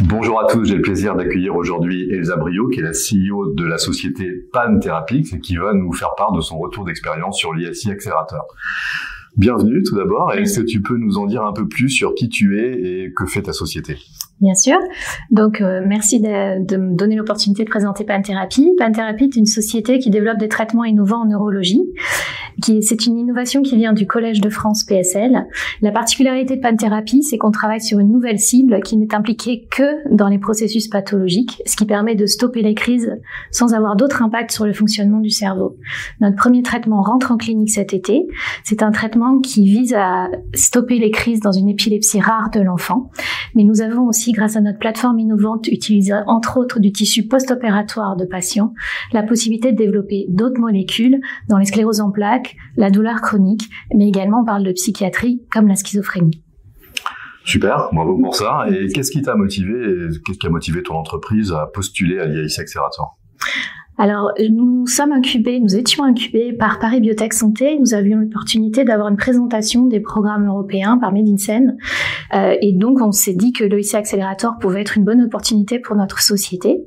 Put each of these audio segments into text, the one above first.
Bonjour à tous, j'ai le plaisir d'accueillir aujourd'hui Elsa Brio, qui est la CEO de la société PanTherapix et qui va nous faire part de son retour d'expérience sur l'ISI Accelerator. Bienvenue tout d'abord, est-ce que tu peux nous en dire un peu plus sur qui tu es et que fait ta société ? Bien sûr. Donc, merci de me donner l'opportunité de présenter PanTherapix. PanTherapix est une société qui développe des traitements innovants en neurologie. C'est une innovation qui vient du Collège de France PSL. La particularité de PanTherapix, c'est qu'on travaille sur une nouvelle cible qui n'est impliquée que dans les processus pathologiques, ce qui permet de stopper les crises sans avoir d'autre impact sur le fonctionnement du cerveau. Notre premier traitement rentre en clinique cet été. C'est un traitement qui vise à stopper les crises dans une épilepsie rare de l'enfant. Mais nous avons aussi, grâce à notre plateforme innovante utilisant entre autres du tissu post-opératoire de patients, la possibilité de développer d'autres molécules dans les scléroses en plaques, la douleur chronique, mais également on parle de psychiatrie comme la schizophrénie. Super, bravo pour ça. Et qu'est-ce qui t'a motivé, qu'est-ce qui a motivé ton entreprise à postuler à l'ISI Accelerator ? Alors, nous étions incubés par Paris Biotech Santé. Nous avions l'opportunité d'avoir une présentation des programmes européens par Medinsen. Et donc, on s'est dit que l'ISI Accelerator pouvait être une bonne opportunité pour notre société.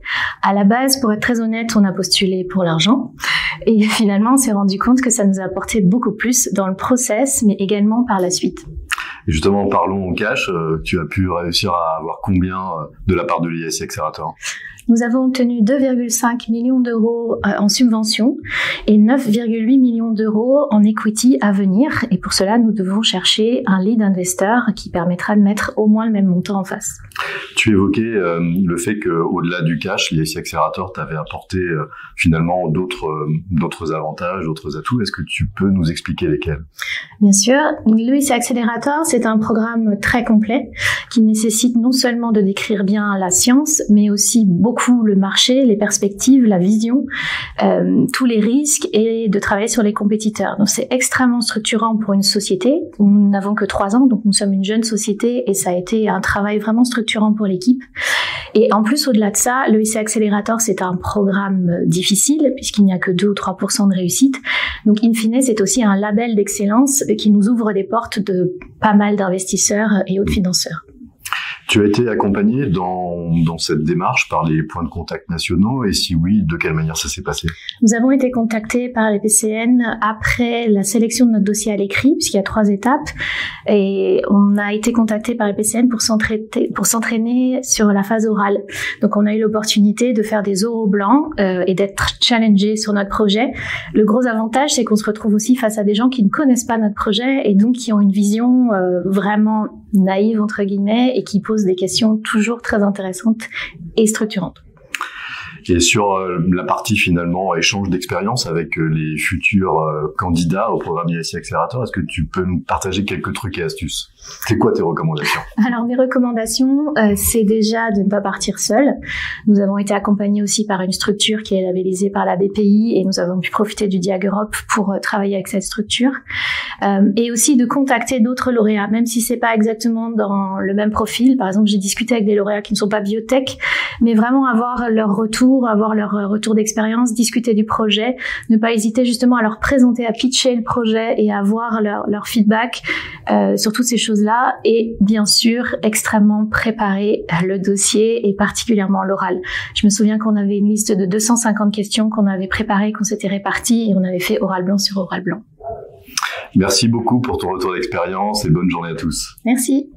À la base, pour être très honnête, on a postulé pour l'argent. Et finalement, on s'est rendu compte que ça nous a apporté beaucoup plus dans le process, mais également par la suite. Et justement, parlons en cash. Tu as pu réussir à avoir combien de la part de l'ISI Accelerator ? Nous avons obtenu 2,5 millions d'euros en subvention et 9,8 millions d'euros en equity à venir. Et pour cela, nous devons chercher un lead investor qui permettra de mettre au moins le même montant en face. Tu évoquais le fait qu'au-delà du cash, l'ISI Accelerator t'avait apporté finalement d'autres avantages, d'autres atouts. Est-ce que tu peux nous expliquer lesquels ? Bien sûr. L'ISI Accelerator, c'est un programme très complet qui nécessite non seulement de décrire bien la science, mais aussi beaucoup le marché, les perspectives, la vision, tous les risques et de travailler sur les compétiteurs. Donc c'est extrêmement structurant pour une société. Nous n'avons que 3 ans, donc nous sommes une jeune société et ça a été un travail vraiment structurant pour l'équipe. Et en plus, au-delà de ça, le l'ISI Accelerator, c'est un programme difficile puisqu'il n'y a que 2 ou 3% de réussite. Donc in fine, c'est aussi un label d'excellence qui nous ouvre des portes de pas mal d'investisseurs et autres financeurs. Tu as été accompagné dans cette démarche par les points de contact nationaux et si oui, de quelle manière ça s'est passé ? Nous avons été contactés par les PCN après la sélection de notre dossier à l'écrit, puisqu'il y a 3 étapes, et on a été contactés par les PCN pour s'entraîner sur la phase orale. Donc on a eu l'opportunité de faire des oraux blancs et d'être challengés sur notre projet. Le gros avantage, c'est qu'on se retrouve aussi face à des gens qui ne connaissent pas notre projet et donc qui ont une vision vraiment naïve entre guillemets et qui posent des questions toujours très intéressantes et structurantes. Et sur la partie finalement échange d'expérience avec les futurs candidats au programme ISI Accelerator, est-ce que tu peux nous partager quelques trucs et astuces ? C'est quoi tes recommandations ? Alors mes recommandations, c'est déjà de ne pas partir seul. Nous avons été accompagnés aussi par une structure qui est labellisée par la BPI et nous avons pu profiter du Diag Europe pour travailler avec cette structure. Et aussi de contacter d'autres lauréats, même si c'est pas exactement dans le même profil. Par exemple, j'ai discuté avec des lauréats qui ne sont pas biotech, mais vraiment avoir leur retour d'expérience, discuter du projet, ne pas hésiter justement à leur présenter, à pitcher le projet et à avoir leur feedback sur toutes ces choses-là et bien sûr extrêmement préparer le dossier et particulièrement l'oral. Je me souviens qu'on avait une liste de 250 questions qu'on avait préparées, qu'on s'était réparties et on avait fait oral blanc sur oral blanc. Merci beaucoup pour ton retour d'expérience et bonne journée à tous. Merci.